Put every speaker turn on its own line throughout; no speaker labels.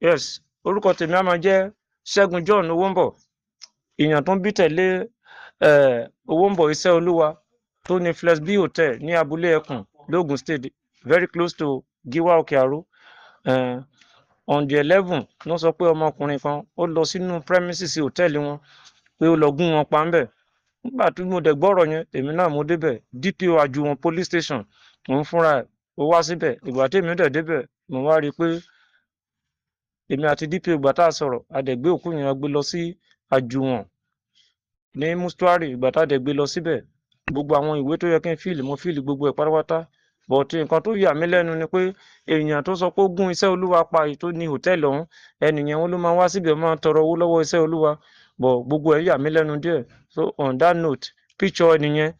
Yes, orúkọ tèmi á máa jẹ́ Ṣẹ́gun John Owónbọ̀. Èèyàn tó ń bí tẹ̀lé Owónbọ̀ Iṣẹ́ Olúwa tó ní Flex B Hotel ní Abúlé Ẹkùn l'Ógùn State, very close to Giwa Òkè Àró. On the 11 ló sọ pé ọmọkùnrin kan ó lọ sínú premises hòtẹ́ẹ̀lì wọn pé ó lọ gún wọn pa ńbẹ̀. Nígbà tí mo dẹ̀ gbọ́rọ̀ yẹn, èmi náà mo débẹ̀. DPO Àjùwọ̀n police station òun fúnra ẹ̀ ó wá síbẹ̀. Ìgbà tèmi dẹ̀ débẹ̀, mo wá rí i pé èmi àti DPO ìgbà tá a sọ̀rọ̀, a dẹ̀ gbé òkú yẹn gbé lọ sí Àjùwọ̀n ní mọ́ṣúárì. Ìgbà tá a dẹ̀ gbé lọ síbẹ̀, gbogbo àwọn ìwé tó yẹ kí n fíìlì mo fíìlì gbogbo ẹ̀ pátápátá. But nǹkan tó yà mí lẹ́nu ni pé èèyàn tó sọ pé ó gún Iṣẹ́ Olúwa pa èyí tó ní hòtẹ́ẹ̀lì ọ̀hún, ẹnìyẹn wọn ló máa wá síbẹ̀ máa tọrọ owó lọ́wọ́ Iṣẹ́ Olúwa. But gbogbo ẹ̀ yà mí lẹ́nu díẹ̀. So on that note, picture ẹnìyẹn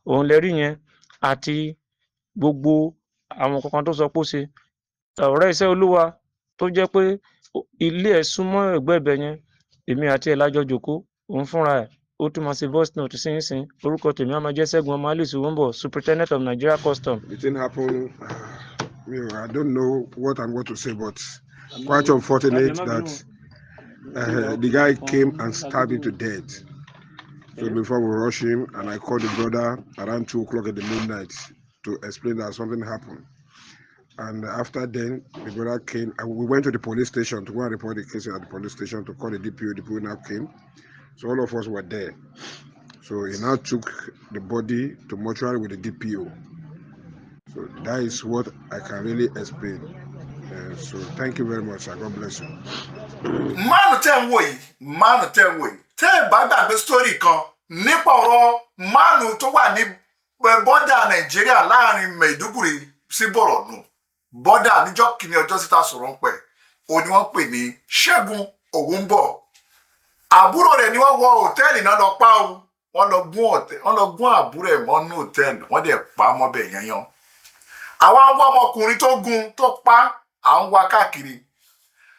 òun lẹ rí yẹn àti gbogbo àwọn kankan tó sọ pé ó ṣe. Ọ̀rẹ́ Iṣẹ́ Olúwa tó jẹ́ pé ilé ẹ̀ súnmọ́ ẹ̀gbẹ́ ibẹ̀ yẹn, èmi àti ẹ̀ lájọ jòkó, òun fúnra ẹ̀ ó tún máa ṣe voice note sínsìn. Orúkọ tèmi á máa jẹ́ Ṣẹ́gun ọmọ Alice Owónbọ̀, Superintendent of Nigeria Custom.
The thing happened. I don't know what I'm going to say, but quite unfortunate that the guy came and stabbed him to death. So before we rush him, and I called the brother around 2 o'clock in the midnight to explain that something happened. And after then, the brother came, and we went to the police station to go and report the case at the police station to call the DPO. The DPO now came. So all of us were there. So he now took the body to mortuary with the DPO. So that is what I can really explain. So thank you very much, and God bless you.
Mánu tẹ́ ń wò yìí, tẹ́ ẹ bá gbàgbé sítórì kan nípa ọ̀rọ̀ mánu tó wà ní bọ́dà Nàìjíríà láàrin Maiduguri sí Borno. Bọ́dà níjọ́ kìíní ọjọ́ síta sọ̀rọ̀ ń pẹ̀, òun ni wọ́n pè ní Ṣẹ́gun Owónbọ̀. Àbúrò rẹ̀ ni wọ́n wọ hòtẹ́ẹ̀lì náà lọ pa o. Wọ́n lọ gún àbúrò ẹ̀ mọ́nú hòtẹ́ẹ̀lì, wọ́n dẹ̀ pa á mọ́bẹ̀ yanyan. Àwọn àwọn ọmọkùnrin tó gún tó pa à ń wá káàkiri.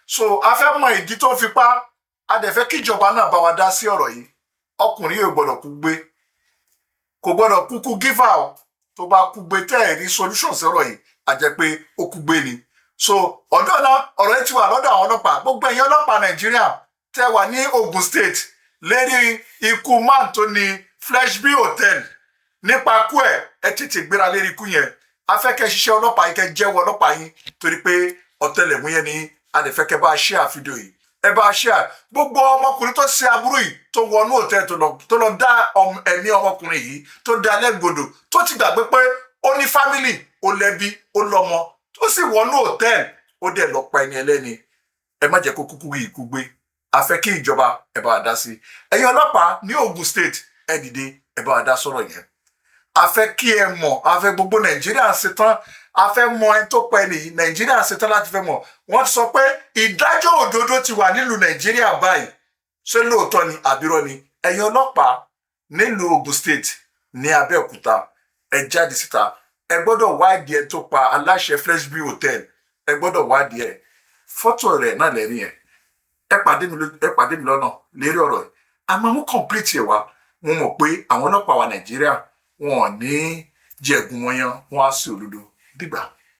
So a fẹ́ mọ ìdí tó fi pa, a dẹ̀ fẹ́ kí ìjọba náà bá wa dá sí ọ̀rọ̀ yìí. Ọkùnrin yóò gbọ́dọ̀ kú gbé, kò gbọ́dọ̀ kúkú gífà o. Tó bá kú gbé tẹ́ ẹ̀ rí solution sí ọ̀rọ̀ yìí, a jẹ́ pé ó kú gbé ni. So ọ̀dọ́ náà ọ̀rọ̀ yìí ti wà lọ́dọ̀ àwọn ọlọ́pàá. Gbogbo ẹ̀yin ọlọ́pàá Nàìjíríà tẹ́ wà ní Ogun State lérí ikú man tó ní Flex B Hotel. Nípa ikú ẹ̀ tètè gbéra lérí ikú yẹn. A fẹ́ kẹ́ ṣiṣẹ́ ọlọ́pàá yìí, kẹ́ jẹ́wọ́ ọlọ́pàá yín torí pé ọ̀tẹlẹ̀múyẹ́ ni a lè fẹ́ kẹ́ bá share fídíò yìí. Ẹ bá share gbogbo ọmọkùnrin tó ṣe aburú yìí tó wọnú hòtẹ́ẹ̀lì tó lọ dá ẹ̀mí ọmọkùnrin yìí tó dá lẹ́gbọ̀dọ̀ tó ti gbàgbé pé ó ní fámìlì, ó lẹ́bí, ó lọ́mọ tó sì wọnú hòtẹ́ẹ̀lì ó dẹ̀ lọ pa ẹni ẹlẹ́ni. Ẹ má jẹ́ kó kúkú yìí kú gbé. A fẹ́ kí ìjọba ẹ bá dá sí. Ẹ̀yin ọlọ́pàá ní Ogun State ẹ dìde ẹ bá dá sọ̀rọ̀ yẹn. A fẹ́ kí ẹ mọ̀, a fẹ́ gbogbo Nàìjíríà ṣetán, a fẹ́ mọ ẹni tó pa ẹni yìí, Nàìjíríà ṣetán láti fẹ́ mọ̀. Wọ́n ti sọ pé ìdájọ́ òdodo ti wà nílùú Nàìjíríà báyìí. Ṣé lóòótọ́ ni àbírọ́ ni? Ẹ̀yin ọlọ́pàá nílùú Ogun State ní Abẹ́òkúta ẹ jáde síta. Ẹ gbọ́dọ̀ wádìí ẹ tó pa aláṣẹ Flex B Hotel. Ẹ gbọ́dọ̀ wádìí ẹ. Fọ́tò rẹ̀ náà lẹ́rìí yẹn. Ẹ pàdé mi lọ́nà lérí ọ̀rọ̀ yìí. A máa mú complete ẹ̀ wá. Mo mọ̀ pé àwọn ọlọ́pàá wa Nàìjíríà wọn ò ní jẹ̀gùn wọn yan, wọn á sí òdodo dìgbà.